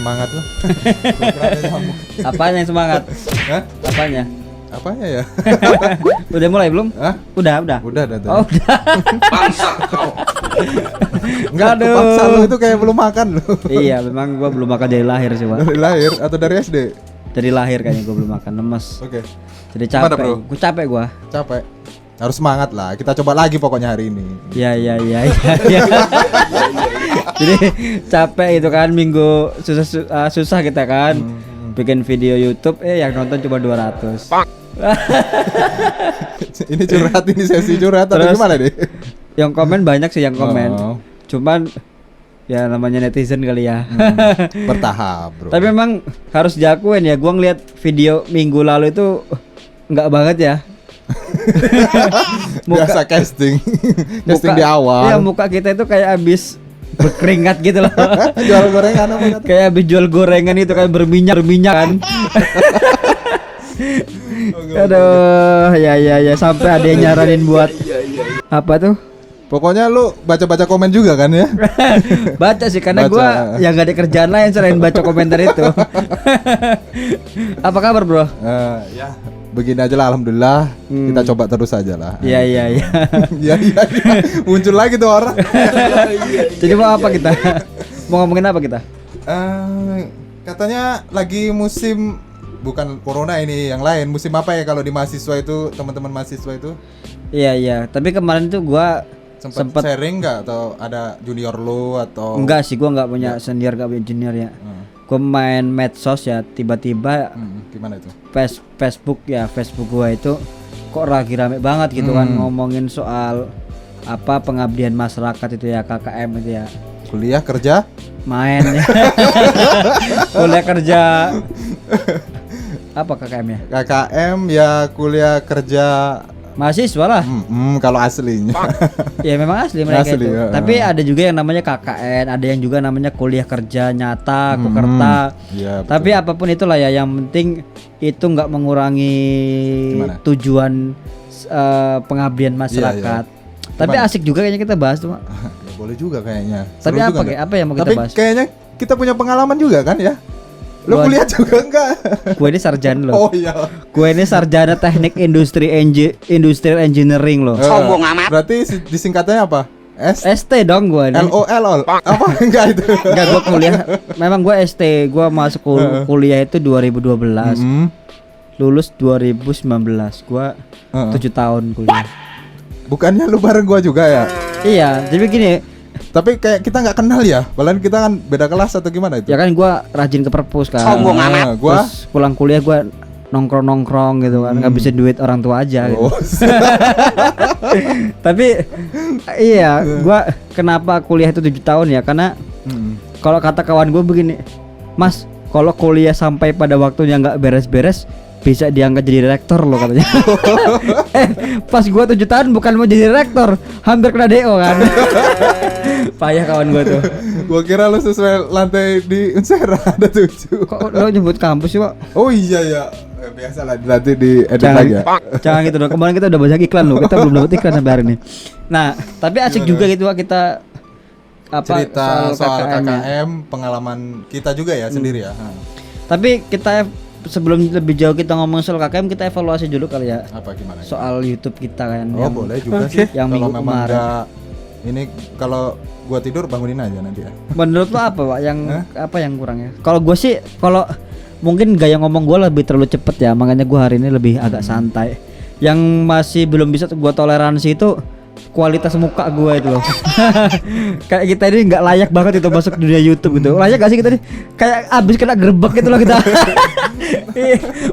semangat lah. Gua kira ada nyamuk. Apanya yang semangat? Hah? Apanya? Apanya ya? Udah mulai belum? Hah? Udah. Udah tadi. Oh, udah. Enggak, Aduh. kepaksa lu itu kayak belum makan lu. Iya, memang gua belum makan dari lahir sih, Pak. Dari lahir atau dari SD? Dari lahir kayaknya gua belum makan, lemes. Oke. Jadi Gimana, capek. bro? Gua capek gua. Capek. Harus semangat lah. Kita coba lagi pokoknya hari ini. Iya. Jadi capek itu kan, minggu susah kita kan. Bikin video YouTube yang nonton cuma 200. Ini curhat, ini sesi curhat atau Terus, gimana nih? Yang komen banyak sih yang komen. Oh. Cuman ya namanya netizen kali ya. Bertahap, bro. Tapi memang harus diakuin ya, gua ngeliat video minggu lalu itu enggak banget ya. Biasa casting. Casting di awal. Iya, muka kita itu kayak habis berkeringat gitu loh. Jual gorengan apa kata? Kayak habis jual gorengan itu kan berminyak kan. Aduh, ya sampai ada yang nyaranin buat apa tuh? Pokoknya lu baca-baca komen juga kan ya? Baca sih karena Baca. gua yang gak ada kerjaan lain selain baca komentar itu. Apa kabar, Bro? Ya, begini aja lah, alhamdulillah. Kita coba terus aja lah. Iya. Iya. Muncul lagi tuh orang. Jadi mau apa kita? Mau ngomongin apa kita? Katanya lagi musim, bukan corona ini, yang lain. Musim apa ya kalau di mahasiswa itu, teman-teman mahasiswa itu? Iya, tapi kemarin tuh gua Sempet sharing nggak, atau ada junior lu atau? enggak sih, gua nggak punya senior, nggak punya junior ya. Gua main medsos ya, tiba-tiba Gimana itu? Facebook gua itu kok lagi rame banget gitu kan, ngomongin soal apa pengabdian masyarakat itu ya, KKM itu ya. Kuliah kerja? Main ya. Kuliah kerja apa KKM ya? KKM ya, kuliah kerja Mahasiswa lah. kalau aslinya. Ya memang asli mereka Asli, itu. ya. Tapi ada juga yang namanya KKN, ada yang juga namanya kuliah kerja nyata, kukerta. Iya, betul. Tapi apapun itulah ya, yang penting itu nggak mengurangi Gimana? tujuan pengabdian masyarakat. Tapi Gimana? asik juga kayaknya kita bahas tuh, Mak. Ya, boleh juga kayaknya. Tapi Seru apa juga nggak? apa yang mau kita Tapi bahas? kayaknya kita punya pengalaman juga kan ya? Lu Gua- kuliah juga enggak? Gue ini sarjana loh. Oh iya. Gue ini sarjana teknik industrial engineering loh. Sombong amat. Berarti disingkatannya apa? ST dong gue ini. LOL. Apa enggak itu? Enggak, gue kuliah. Memang gue ST, gue masuk kuliah itu 2012. Lulus 2019. Gue 7 tahun kuliah. Bukannya lu bareng gua juga ya? Iya, jadi begini. Tapi kayak kita nggak kenal ya. Padahal kita kan beda kelas atau gimana itu? Ya kan gue rajin ke perpus kan. Sombong amat. Gua Terus pulang kuliah gue nongkrong gitu kan, ngabisin duit orang tua aja gitu. Tapi iya, gua kenapa kuliah itu 7 tahun ya? Karena kalau kata kawan gue begini, Mas, kalau kuliah sampai pada waktunya nggak beres-beres, bisa diangkat jadi rektor loh katanya. Pas gua 7 tahun bukan mau jadi rektor, hampir kena DO kan. Payah kawan gua tuh. Gua kira lu sesuai lantai di Unsera ada 7. Kok lo nyebut kampus sih, Pak? Oh iya ya. Biasa lah, nanti di edit lagi ya. Jangan gitu dong. Kemarin kita udah banyak iklan loh. Kita belum dapat iklan sampai hari ini. Nah, tapi asik juga gitu, Pak, kita apa cerita soal KKM -nya. KKM, pengalaman kita juga ya sendiri ya. Tapi kita sebelum lebih jauh kita ngomong soal KKM, kita evaluasi dulu kali ya. Apa gimana? Soal YouTube kita kan. Oh, boleh juga sih. Yang Kalau minggu memang kemarin. enggak, ini kalau gua tidur bangunin aja nanti ya. Menurut lo apa, Pak? Yang apa yang kurang ya? Kalau gue sih, kalau mungkin gaya ngomong gue lebih terlalu cepet ya, makanya gue hari ini lebih agak santai. Yang masih belum bisa gue toleransi itu kualitas muka gue itu loh. Kayak kita ini nggak layak banget itu masuk dunia YouTube gitu. Layak gak sih kita nih? Kayak abis kena gerbek gitu loh kita.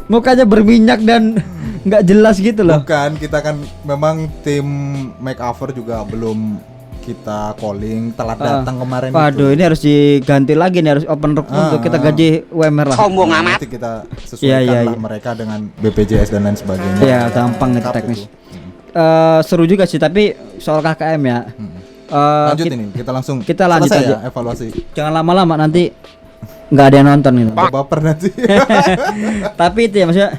Mukanya berminyak dan nggak jelas gitu loh. Bukan, kita kan memang tim makeover juga belum kita calling, telat datang kemarin. Waduh, itu. ini harus diganti lagi nih, harus open recruit untuk kita gaji UMR lah. Sombong amat. Nanti kita sesuaikan lah mereka dengan BPJS dan lain sebagainya. Iya, gampang itu teknis. Seru juga sih, tapi soal KKM ya. Lanjut ini, kita langsung lanjut selesai aja. ya evaluasi. Jangan lama-lama, nanti nggak ada yang nonton gitu. Baper nanti. Tapi itu ya maksudnya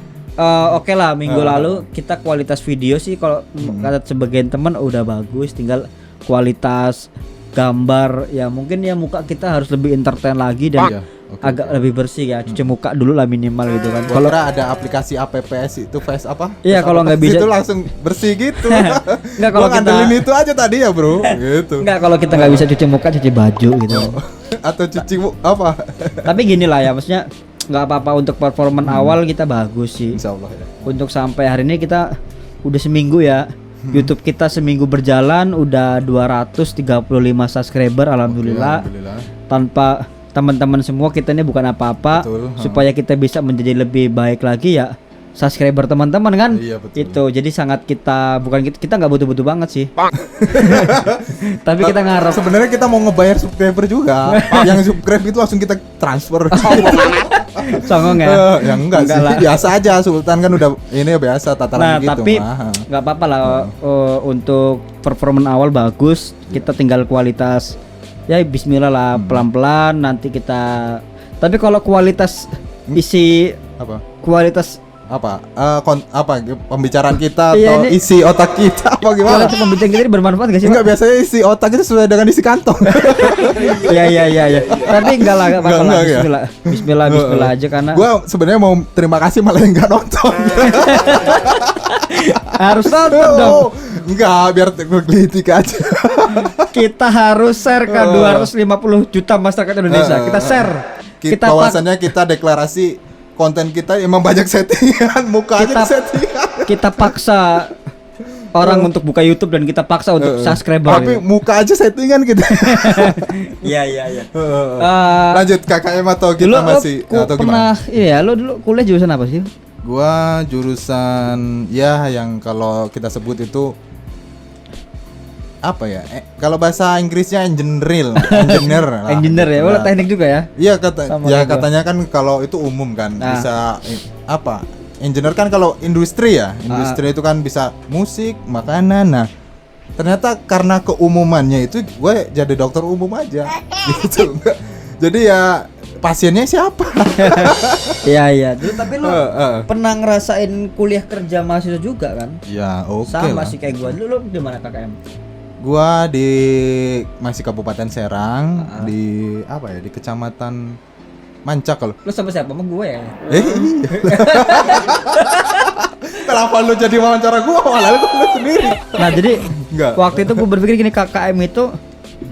oke lah, minggu lalu kita kualitas video sih kalau kata sebagian teman udah bagus, tinggal kualitas gambar ya, mungkin ya muka kita harus lebih entertain lagi dan Iya, oke, agak lebih bersih ya, cuci muka dulu lah minimal gitu kan. Kalau ada aplikasi apps itu face apa? Iya, Face kalau apa? nggak bisa- itu langsung bersih gitu. Nggak, kalau Gua ngandelin itu aja tadi ya bro, gitu. Enggak, kalau kita nggak bisa cuci muka, cuci baju gitu. Atau cuci apa? Tapi gini lah ya, maksudnya nggak apa-apa untuk performan awal kita bagus sih. Insya Allah ya. Untuk sampai hari ini kita udah seminggu ya. YouTube kita seminggu berjalan udah 235 subscriber, alhamdulillah. Oke, alhamdulillah. Tanpa teman-teman semua kita ini bukan apa-apa. Betul, Supaya kita bisa menjadi lebih baik lagi ya, subscriber teman-teman kan. Iya, betul. Itu jadi sangat kita bukan kita nggak butuh-butuh banget sih. Tapi kita ngarep. Sebenarnya kita mau ngebayar subscriber juga. Yang subscribe itu langsung kita transfer. Songong ya. Ya enggak sih, lah. biasa aja. Sultan kan udah ini biasa tataran Nah, gitu. tapi nggak apa-apa lah. Untuk performan awal bagus. Kita tinggal kualitas. Ya Bismillah lah, pelan-pelan nanti kita. Tapi kalau kualitas isi apa? kualitas Apa? Pembicaraan kita Iya, atau ini- isi otak kita apa gimana? kualitas pembicaraan kita ini bermanfaat gak sih? Enggak, biasanya isi otak itu sesuai dengan isi kantong. Iya. Tapi enggak lah, enggak apa-apa lah. Enggak, ya? Bismillah aja karena Gua sebenarnya mau terima kasih malah yang enggak nonton. harus nonton dong. Oh, enggak, biar tergelitik aja. Kita harus share ke 250 juta masyarakat Indonesia. Kita share. Kita Bahwasannya kita deklarasi konten kita emang banyak settingan, mukanya Kita- settingan. kita paksa orang untuk buka YouTube dan kita paksa untuk subscriber. Tapi muka aja settingan kita. Iya. Lanjut KKM atau kita Dulu masih lo atau pernah gimana? iya, lo dulu kuliah jurusan apa sih? Gua jurusan ya yang kalau kita sebut itu apa ya? Kalau bahasa Inggrisnya engineer lah. Engineer ya. Oh, Nah, teknik juga ya. Iya Sama ya kayak gua. katanya kan kalau itu umum kan Nah. bisa apa? Engineer kan kalau industri ya. Industri itu kan bisa musik, makanan. Nah, ternyata karena keumumannya itu gue jadi dokter umum aja gitu. Jadi ya pasiennya siapa? Iya. Dulu tapi lo Heeh. pernah ngerasain kuliah kerja mahasiswa juga kan? Ya, oke Sama lah. sih kayak gua. Dulu lo di mana KKM? Gua di masih Kabupaten Serang di apa ya? Di Kecamatan Mancak kalau. Lo sama siapa? Sama gue ya. Iya. Kenapa lu jadi wawancara gua malah lu sendiri? Nah, jadi Enggak. waktu itu gue berpikir gini, KKM itu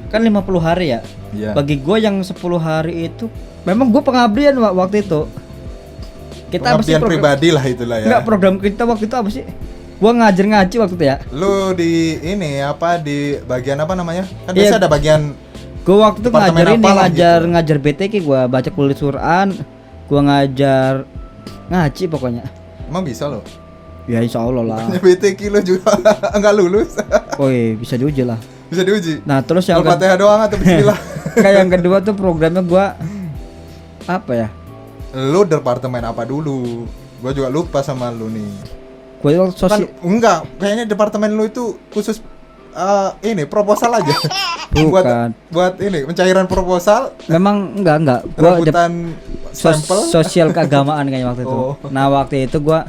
kan 50 hari ya. Iya. Bagi gue yang 10 hari itu memang gue pengabdian waktu itu. Kita apa sih Pengabdian pribadi lah itulah ya. Enggak, program kita waktu itu apa sih? Gua ngajar ngaji waktu itu ya. Lu di ini apa di bagian apa namanya? Kan Iya. biasa ada bagian Gue waktu itu Departemen ngajar ini, apalah gitu. ngajar BTK, gua baca kulit Quran, gua ngajar ngaji pokoknya. emang bisa loh. Ya insya Allah lah. BTK lu juga enggak lulus. Oh iya, bisa diuji lah. Bisa diuji. Nah terus yang Al-Fatihah doang atau bismillah. kayak yang kedua tuh programnya gua apa ya? Lu departemen apa dulu? Gua juga lupa sama lu nih. Gue Kan sosial. enggak, kayaknya departemen lu itu khusus ini proposal aja. Bukan. buat ini pencairan proposal, Memang enggak. Gua rebutan sampel, sosial keagamaan kayaknya waktu itu. Oh. Nah waktu itu gua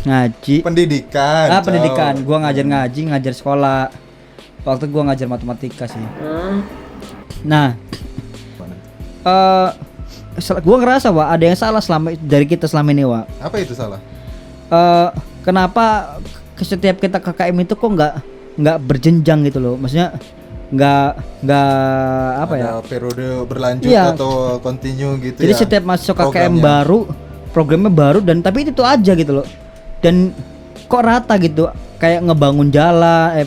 ngaji. pendidikan. Pendidikan. Cow. Gua ngajar ngaji, ngajar sekolah. Waktu gua ngajar matematika sih. Nah, gua ngerasa Wak, ada yang salah dari kita selama ini, Wak. Apa itu salah? Kenapa setiap kita KKM itu kok nggak berjenjang gitu loh? Maksudnya nggak apa ya? Ada periode berlanjut Iya. atau continue gitu Jadi ya. setiap masuk KKM programnya. baru, programnya baru dan tapi itu aja gitu loh. Dan kok rata gitu, kayak ngebangun jalan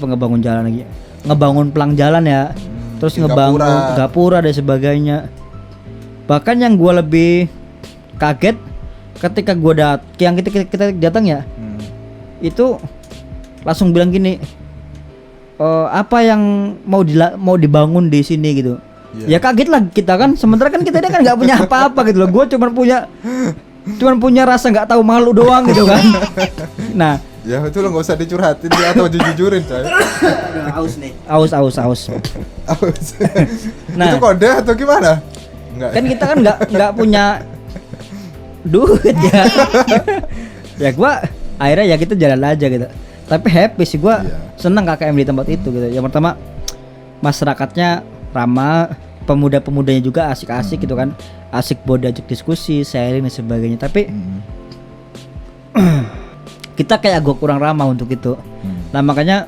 lagi, ngebangun pelang jalan ya, terus di ngebangun gapura dan sebagainya. Bahkan yang gua lebih kaget ketika gua kita datang ya, itu langsung bilang gini, apa yang mau dibangun di sini gitu. Iya. Ya kaget lah kita kan, sementara kan kita ini kan nggak punya apa-apa gitu loh. Gue cuman punya rasa nggak tahu malu doang gitu kan. Nah, Ya itu lo nggak usah dicurhatin dia atau jujurin coy. aus nih. Aus. Nah. Itu kode atau gimana? Enggak. Kan kita kan nggak punya duit ya. Ya gua akhirnya ya kita jalan aja gitu. Tapi happy sih gua, Iya. seneng KKM di tempat itu gitu. Yang pertama masyarakatnya ramah, pemuda-pemudanya juga asik-asik gitu kan, asik buat diajak diskusi, sharing dan sebagainya. Tapi kita kayak agak kurang ramah untuk itu. Nah makanya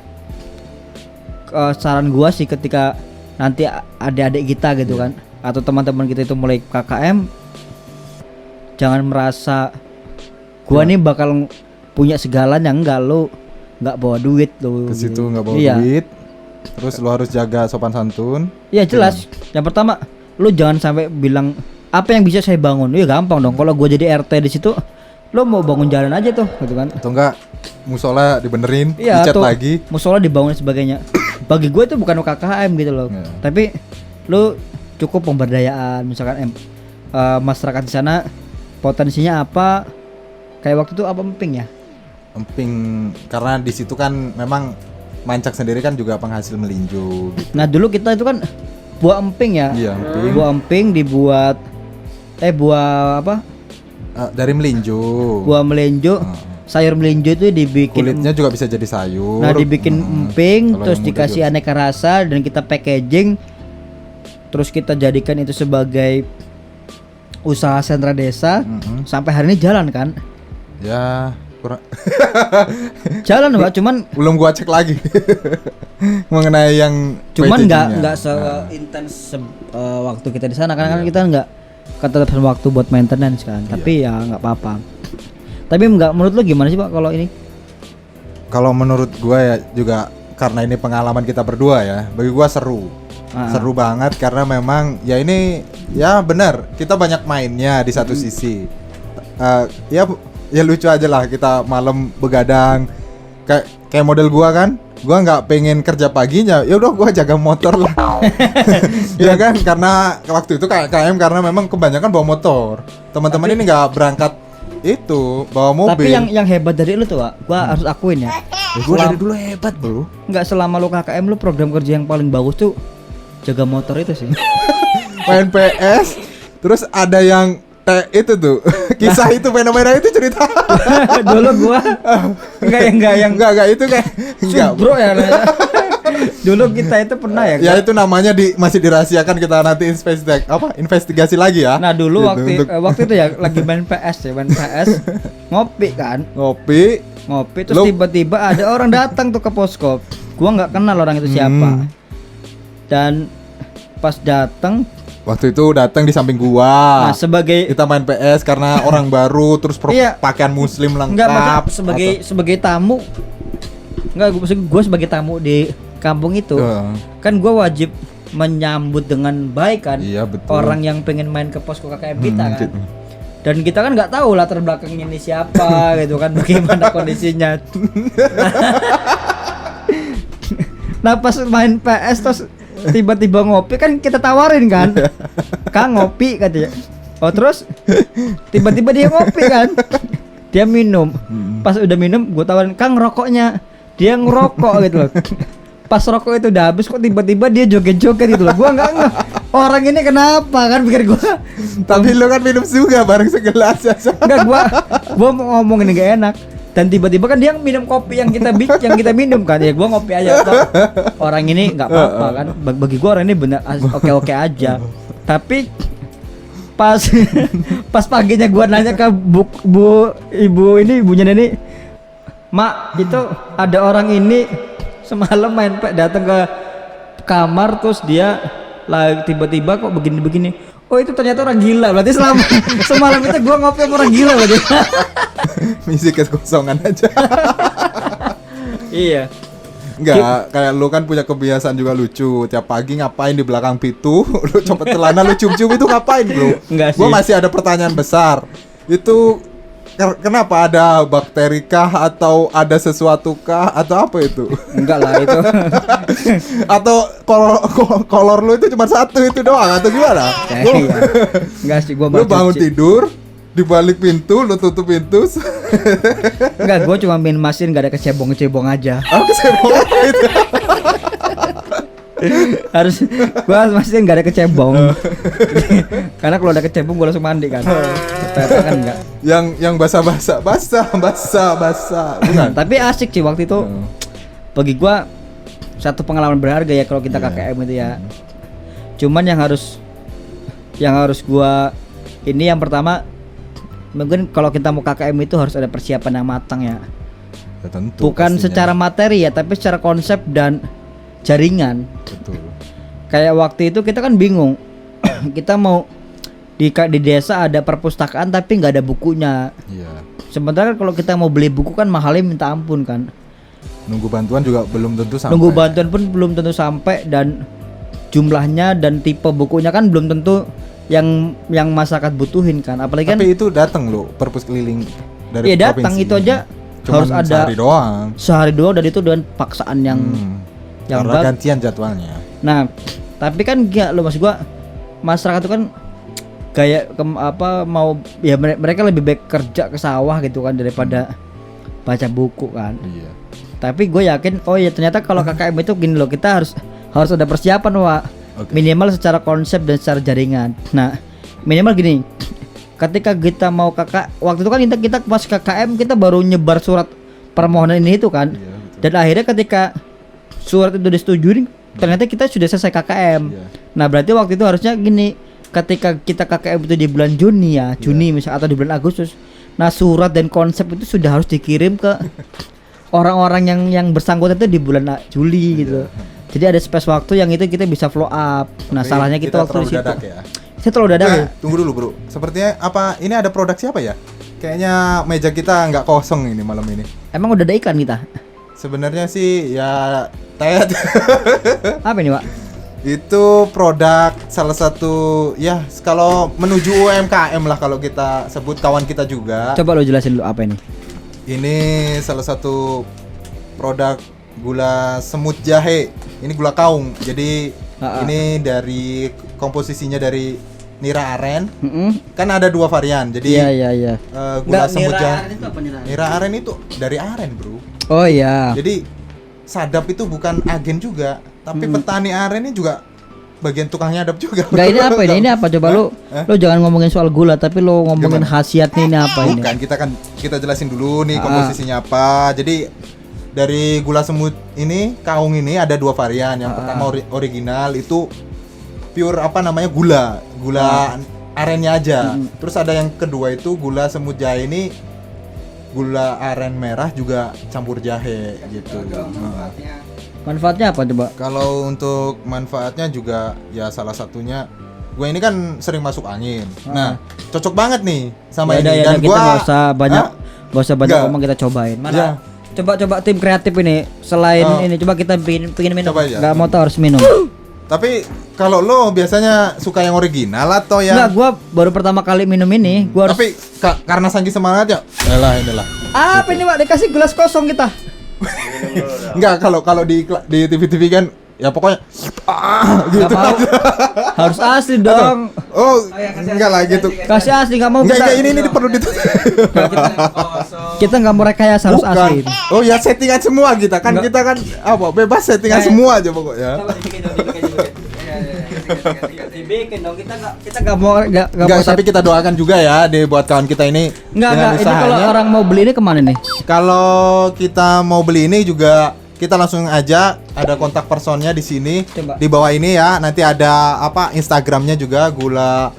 saran gua sih ketika nanti adik-adik kita gitu kan, atau teman-teman kita itu mulai KKM, jangan merasa gua nih bakal punya segalanya. Enggak, lu nggak bawa duit lu ke situ nggak bawa iya. duit, terus lu harus jaga sopan santun. Iya jelas. Yang pertama, lu jangan sampai bilang apa yang bisa saya bangun. Ya gampang dong. Kalau gua jadi RT di situ, lu mau bangun jalan aja tuh, gitu kan? Atau enggak musola dibenerin, Iya, dicat atau lagi. musola dibangun dan sebagainya. Bagi gue itu bukan UKKM gitu loh. Tapi lu cukup pemberdayaan, misalkan masyarakat di sana potensinya apa? Kayak waktu itu apa emping ya? Emping, karena di situ kan memang Mancak sendiri kan juga penghasil melinjo gitu. Nah dulu kita itu kan buah emping ya. Iya, emping. Buah emping dibuat buah apa? Dari melinjo. Buah melenjo. Sayur melinjo itu dibikin Kulitnya juga bisa jadi sayur. Nah dibikin emping, Kalau terus yang muda dikasih juga aneka rasa dan kita packaging, terus kita jadikan itu sebagai usaha sentra desa. Sampai hari ini jalan kan? Ya kurang. Jalan Pak, cuman Belum gua cek lagi mengenai yang cuman packagingnya. nggak seintens waktu kita di sana kan kita nggak ketetepan waktu buat maintenance kan. Tapi ya nggak apa-apa. Tapi nggak, menurut lu gimana sih Pak kalau ini? Kalau menurut gua ya juga karena ini pengalaman kita berdua ya, bagi gua seru. Seru banget karena memang ya ini ya benar kita banyak mainnya di satu sisi. Ya lucu aja lah kita malam begadang kayak model gua kan. Gua nggak pengen kerja paginya, ya udah gua jaga motor lah. Ya kan, karena waktu itu KKM karena memang kebanyakan bawa motor. Teman-teman ini nggak berangkat itu bawa mobil. Tapi yang hebat dari lu tuh Pak, gua harus akuin ya. Gue dari dulu hebat bro. Nggak selama lu KKM lu program kerja yang paling bagus tuh jaga motor itu sih. Main PS, terus ada yang itu tuh kisah itu fenomena itu cerita. Dulu gua enggak itu kayak enggak bro ya. Dulu kita itu pernah ya. Ya itu namanya masih dirahasiakan, kita nanti investigasi lagi ya. Nah dulu gitu, waktu itu ya lagi main PS ngopi kan. Ngopi Terus tiba-tiba ada orang datang tuh ke posko. Gua nggak kenal orang itu siapa. Dan pas datang, waktu itu datang di samping gua. Nah, sebagai kita main PS karena orang baru, terus pakaian muslim lengkap. Enggak, sebagai tamu. Enggak, gue sebagai tamu di kampung itu. Kan gue wajib menyambut dengan baik kan. Iya, betul. Orang yang pengen main ke posko KKM kita kan. Dan kita kan nggak tahu latar belakangnya ini siapa gitu kan, bagaimana kondisinya. Nah pas main PS terus tiba-tiba ngopi kan kita tawarin kan, Kang ngopi katanya. Oh terus tiba-tiba dia ngopi kan, dia minum. Pas udah minum gue tawarin, Kang rokoknya. Dia ngerokok gitu loh. Pas rokok itu udah habis kok tiba-tiba dia joget-joget gitu loh. Gua enggak orang ini kenapa kan, pikir gua. Tapi lo kan minum juga bareng segelas ya. Enggak, gua mau ngomong ini gak enak. Dan tiba-tiba kan dia minum kopi yang kita minum kan. Ya gua ngopi aja toh. Orang ini enggak apa-apa kan. Bagi gua orang ini benar oke-oke aja. Tapi pas paginya gua nanya ke ibunya Neni, Mak, itu ada orang ini semalam main datang ke kamar terus dia tiba-tiba kok begini-begini. Oh itu ternyata orang gila. Berarti semalam itu gua ngopi sama orang gila berarti. Misi kekosongan aja. Iya. Enggak, kayak lu kan punya kebiasaan juga lucu. Tiap pagi ngapain di belakang pintu? Lu copot celana, lu cium-cium itu ngapain, Bro? Enggak sih. Gua masih ada pertanyaan besar. Itu kenapa, ada bakteri kah atau ada sesuatu kah atau apa itu? Enggak lah itu. Atau kolor lu itu cuma satu itu doang atau gimana? Iya. Enggak sih, gua lu bangun tidur di balik pintu, lu tutup pintu. Enggak, gua cuma main mesin, enggak ada kecebong aja. Oh, kecebong itu. Gua masih nggak ada kecebong. Karena kalau ada kecebong gua langsung mandi kan. Ternyata kan enggak. Yang basah bukan. Tapi asik sih waktu itu. Bagi gua satu pengalaman berharga ya kalau kita KKM itu ya. Cuman yang harus gua ini yang pertama mungkin kalau kita mau KKM itu harus ada persiapan yang matang ya. Ya, tentu. Bukan pastinya. secara materi ya, tapi secara konsep dan jaringan. Betul. Kayak waktu itu kita kan bingung. Kita mau di desa ada perpustakaan tapi nggak ada bukunya. Iya. Sementara kan kalau kita mau beli buku kan mahalnya minta ampun kan. Nunggu bantuan juga belum tentu sampai. Nunggu bantuan pun belum tentu sampai, dan jumlahnya dan tipe bukunya kan belum tentu yang masyarakat butuhin kan. Apalagi kan Tapi itu datang loh perpus keliling dari iya datang provinsi. itu aja Cuman harus ada sehari doang. dan itu dengan paksaan yang Karena berat. gantian jadwalnya. Nah, tapi kan ya lo maksud gua masyarakat itu kan kayak mau ya mereka lebih baik kerja ke sawah gitu kan daripada baca buku kan. Iya. Tapi gue yakin oh ya ternyata kalau KKM itu gini loh, kita harus ada persiapan Wak. Oke. Minimal secara konsep dan secara jaringan. Nah, minimal gini. Ketika kita mau waktu itu kan kita pas KKM kita baru nyebar surat permohonan ini itu kan. Iya, betul. Dan akhirnya ketika surat itu disetujui ternyata kita sudah selesai KKM. Iya. Nah, berarti waktu itu harusnya gini, ketika kita KKM itu di bulan Juni ya, Juni misal atau di bulan Agustus. Nah, surat dan konsep itu sudah harus dikirim ke orang-orang yang bersangkutan itu di bulan Juli gitu. Jadi ada space waktu yang itu kita bisa follow up. Nah, Tapi salahnya kita waktu terlalu di situ. dadak ya. Kita terlalu dadak. Nah, tunggu dulu bro. Sepertinya apa? Ini ada produk siapa ya? Kayaknya meja kita nggak kosong ini malam ini. Emang udah ada iklan kita? Sebenarnya sih ya Ted. Apa ini, Pak? Itu produk salah satu ya kalau menuju UMKM lah kalau kita sebut, kawan kita juga. Coba lo jelasin dulu apa ini. Ini salah satu produk gula semut jahe. Ini gula kaung. Jadi ini dari komposisinya dari nira aren. Kan ada 2 varian. Jadi Iya. gula semut nira jahe. aren itu apa nira aren? Nira aren itu dari aren, Bro. Oh iya. Jadi sadap itu bukan agen juga, tapi petani aren ini juga bagian tukang nyadap juga. Enggak, ini apa ini? Ini apa coba lu? Hah? Lu jangan ngomongin soal gula tapi lu ngomongin Gimana? khasiatnya ini apa ini? Bukan, kita jelasin dulu nih komposisinya apa. Jadi dari gula semut ini, kaung ini ada 2 varian. Yang pertama original itu pure apa namanya gula arennya aja. Terus ada yang kedua itu gula semut jahe ini gula aren merah juga campur jahe gitu. Manfaatnya apa coba? Kalau untuk manfaatnya juga ya salah satunya gue ini kan sering masuk angin. Nah, cocok banget nih sama Ya ini. udah, Dan kita gua nggak usah banyak Nggak. ngomong, kita cobain. Ya. Mana? Coba tim kreatif ini selain ini coba kita pengen minum. Coba aja. Nggak mau tahu harus minum. Tapi kalau lo biasanya suka yang original atau yang Enggak, gua baru pertama kali minum ini, gua harus. Tapi karena saking semangat ya. Inilah. Apa ini, Pak? Dikasih gelas kosong kita. Enggak, kalau di TV-TV kan ya pokoknya Nggak mau. Harus asli dong. Oh, enggak lah gitu. Kasih asli, nggak mau Enggak, kita. ini ditutup. Kita nggak mau rekayasa, harus Bukan. asli. Oh ya, settingan semua kita kan. Enggak. Kita kan apa bebas settingan semua aja pokoknya. Dibikin dong, kita nggak mau Enggak, tapi kita doakan juga ya buat kawan kita ini. Enggak, ini kalau orang mau beli ini kemana nih? Kalau kita mau beli ini juga kita langsung aja, ada kontak personnya di sini. Coba. Di bawah ini ya, nanti ada apa Instagramnya juga, gula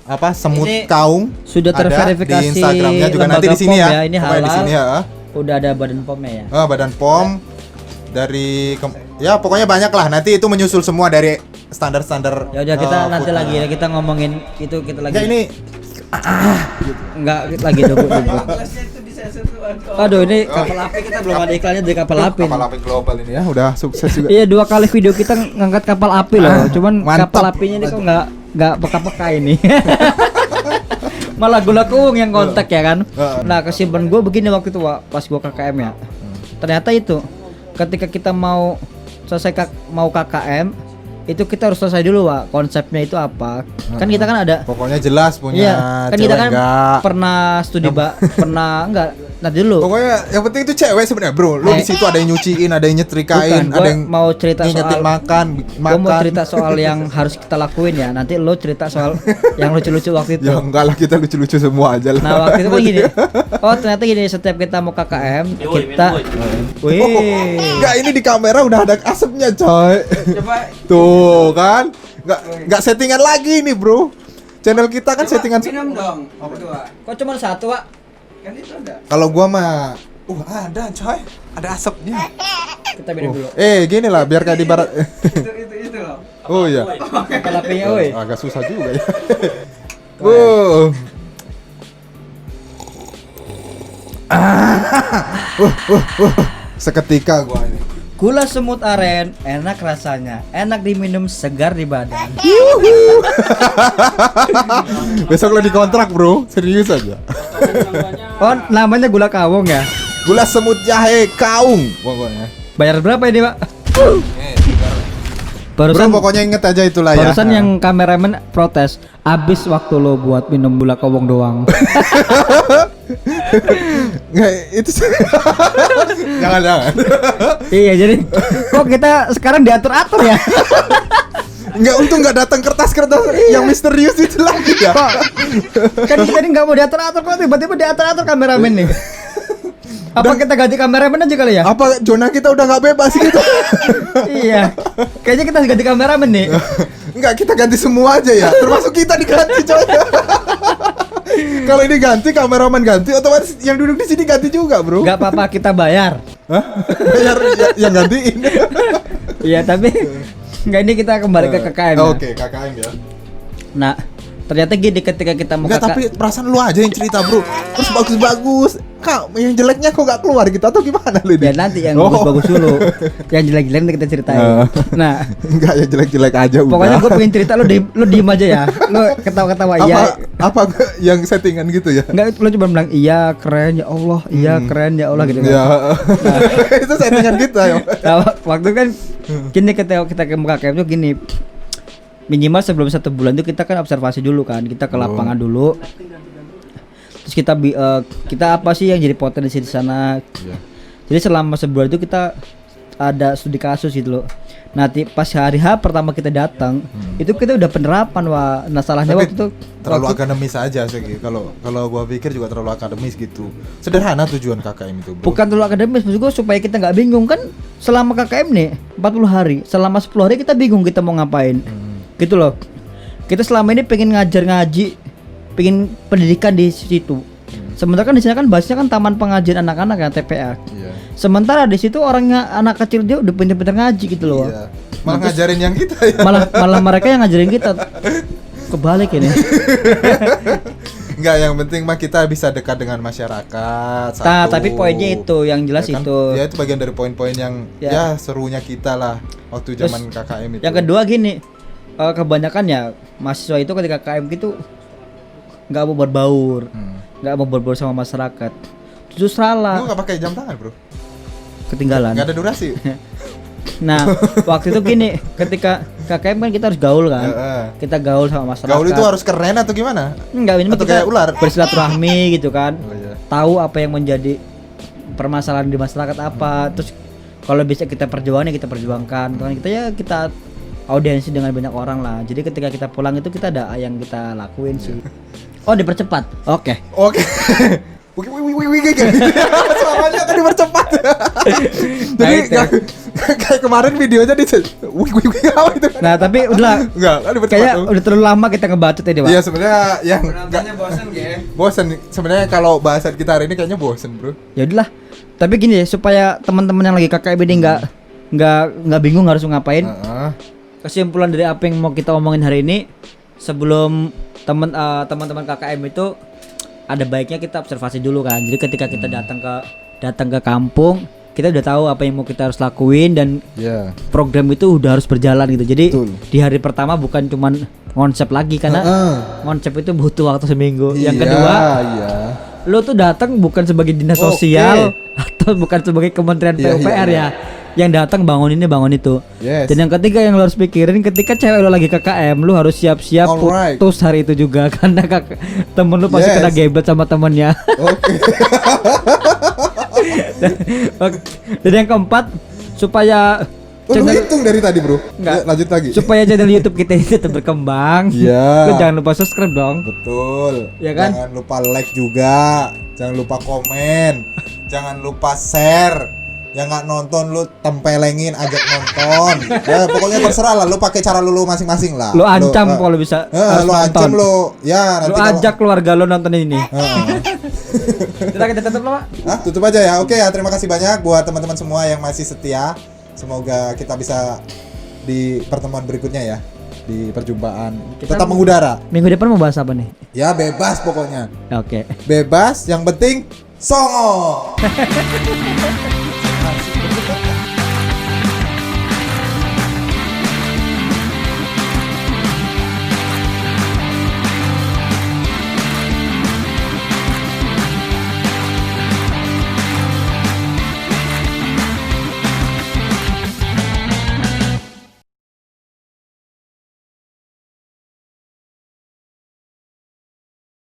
apa semut Ini kaung. sudah Ada terverifikasi di Instagramnya juga, nanti lembaga di sini POM ya. ya, ini Pokoknya di halal. sini ya. Udah ada badan POM-nya ya. Badan POM dari ya pokoknya banyak lah. Nanti itu menyusul semua dari standar-standar. Ya udah kita nanti food. lagi ya, kita ngomongin itu kita lagi. Ya ini Enggak lagi dulu. Aduh, ini kapal api kita belum ada iklannya dari kapal api. kapal api global ini ya, udah sukses juga. Iya, 2 kali video kita ngangkat kapal api loh. Cuman mantap. kapal apinya ini kok nggak peka-peka ini. Malah gula kuung yang kontak ya kan. Nah, kesimpulan gue begini waktu itu, Wak, pas gue KKM ya. Ternyata itu ketika kita mau selesai mau KKM itu kita harus selesai dulu, Wak, konsepnya itu apa. Kan kita kan ada Pokoknya jelas punya iya, kan kita cewek kan enggak. pernah studi pernah enggak. Nanti dulu. Pokoknya yang penting itu cewek sebenarnya, Bro. Lu di situ ada yang nyuciin, ada yang nyetrikain, Bukan, ada gua yang mau cerita ngingetin soal makan. Gue mau cerita soal yang harus kita lakuin ya. Nanti lo cerita soal yang lucu-lucu waktu itu. Ya enggak lah, kita lucu-lucu semua aja lah. Nah, waktu itu kan gini. Oh, ternyata gini, setiap kita mau KKM, kita Enggak, ini di kamera udah ada asapnya, coy. Coba Tuh kan. Nggak settingan lagi nih, Bro. Channel kita kan settingan. Minum dong. Berdua. Kok cuma satu, Pak? Kan itu ada. Kalau gua mah ada coy. Ada asapnya. Kita minum dulu. Gini lah biar kayak di barat. Itu loh. Oh iya. Kalapinya, woi. Agak susah juga ya. Seketika gua ini. Gula semut aren, enak rasanya, enak diminum, segar di badan. Besok lo dikontrak, Bro. Serius aja. Oh, namanya gula kawung ya? Gula semut jahe kaung pokoknya. Bayar berapa ini, Pak? Bro, Barusan pokoknya inget aja itulah ya. barusan yang kameramen protes, abis waktu lo buat minum gula kawung doang. Nggak, itu jangan. Iya, jadi kok kita sekarang diatur-atur ya? Nggak, untung nggak datang kertas-kertas yang misterius itu lagi ya. Kok kan tadi nggak mau diatur-atur, kok tiba-tiba diatur-atur kameramen nih? Apa kita ganti kameramen aja kali ya? Apa zona kita udah nggak bebas gitu? Iya, kayaknya kita ganti kameramen nih. Enggak, kita ganti semua aja ya. Termasuk kita diganti coy. Kalau ini ganti, kameramen ganti, otomatis yang duduk di sini ganti juga, Bro. Nggak apa-apa, kita bayar. Hah? Bayar yang gantiin. Iya, tapi nggak, ini kita kembali ke KKM ya. Oke, KKM ya. Nah, ternyata gini, ketika kita mau Enggak, tapi perasaan lu aja yang cerita, Bro. Terus bagus-bagus. Kak, yang jeleknya kok nggak keluar gitu atau gimana lu ya ini? nanti yang bagus-bagus dulu. Yang jelek-jelek nanti kita ceritain. Nah, Enggak, ya jelek-jelek aja udah. pokoknya gue pengen cerita, lu diem aja ya. Lu ketawa-ketawa iya. Apa yang settingan gitu ya? Enggak, lu cuma bilang iya keren ya Allah, iya keren ya Allah gitu kan. Ya. Itu settingan kita ya. Nah, waktu kan gini, kita ke KKM tuh gini. Minimal sebelum 1 bulan tuh kita kan observasi dulu kan. Kita ke lapangan dulu. Terus kita apa sih yang jadi potensi di sana. Jadi selama sebulan itu kita ada studi kasus gitu loh. Nanti pas hari H pertama kita datang, itu kita udah penerapan. Wah, nah salahnya Tapi waktu itu terlalu akademis aja sih. Kalau gua pikir juga terlalu akademis gitu. Sederhana tujuan KKM itu, Bro. bukan terlalu akademis, maksud gua supaya kita nggak bingung kan. Selama KKM nih 40 hari, selama 10 hari kita bingung kita mau ngapain. Gitu loh. Kita selama ini pengen ngajar ngaji, pengen pendidikan di situ. Sementara kan di sana kan bahasnya kan taman pengajian anak-anak ya, TPA. Iya. Sementara di situ orangnya anak kecil dia udah pintar-pintar ngaji gitu loh. Iya. Malah ngajarin yang kita ya. Malah mereka yang ngajarin kita. Kebalik ini. Enggak, yang penting mah kita bisa dekat dengan masyarakat. Nah, satu. tapi poinnya itu yang jelas Ya kan, itu. Ya itu bagian dari poin-poin yang Ya. serunya kita lah waktu Terus, zaman KKM itu. Yang kedua gini, kebanyakan ya mahasiswa itu ketika KKM gitu nggak mau berbaur, nggak mau berbaur sama masyarakat. Justru salah. Lu nggak pakai jam tangan, Bro? Ketinggalan. Nggak ada durasi. Nah, waktu itu gini, ketika KKM kan kita harus gaul kan. Kita gaul sama masyarakat. Gaul itu harus keren atau gimana? Enggak, ini atau kita kayak ular? bersilaturahmi gitu kan. Oh, iya. Tahu apa yang menjadi permasalahan di masyarakat apa. Terus kalau bisa kita perjuangkan ya kita perjuangkan. Kan kita audiensi dengan banyak orang lah. Jadi ketika kita pulang itu kita ada yang kita lakuin sih. Oh, dipercepat. Oke. Suaranya tadi bercepat. Jadi kayak kemarin videonya di apa itu? Nah, tapi udah Enggak, kan dipercepat kayaknya tuh. udah terlalu lama kita ngebacot ini, Pak. Iya, sebenarnya yang Penontonnya bosan ya. bosen. Sebenarnya kalau bahasan kita hari ini kayaknya bosen, Bro. Ya udahlah. Tapi gini ya, supaya teman-teman yang lagi KKM ini nggak bingung harus ngapain. Kesimpulan dari apa yang mau kita omongin hari ini, sebelum teman-teman KKM itu ada baiknya kita observasi dulu kan. Jadi ketika kita datang ke kampung, kita udah tahu apa yang mau kita harus lakuin dan program itu udah harus berjalan gitu. Jadi di hari pertama bukan cuman konsep lagi karena konsep itu butuh waktu seminggu. Yang kedua, lo tuh datang bukan sebagai dinas sosial atau bukan sebagai kementerian PUPR ya. Yang datang bangun ini bangun itu. Dan yang ketiga yang lo harus pikirin ketika cewek lo lagi KKM, lo harus siap-siap putus hari itu juga karena temen lo pasti kena gebet sama temennya. Dan yang keempat, supaya channel hitung dari tadi, Bro. Enggak. Lanjut lagi. Supaya channel YouTube kita ini tetap berkembang. Lo jangan lupa subscribe dong. Betul. Ya kan? Jangan lupa like juga. Jangan lupa komen. Jangan lupa share. Yang nggak nonton lu tempelengin, ajak nonton. Ya pokoknya terserah lah, lu pakai cara lu masing-masing lah. Lu ancam kalau bisa harus lu ancam nonton. lu. Ya Lu nanti kalau- ajak keluarga lu nonton ini. Kita tutup lo, Pak. Hah, tutup aja ya. Oke ya, terima kasih banyak buat teman-teman semua yang masih setia. Semoga kita bisa di pertemuan berikutnya ya. Di perjumpaan. Kita Tetap mengudara. Minggu depan mau bahas apa nih? Ya bebas pokoknya. Oke. Bebas, yang penting songo.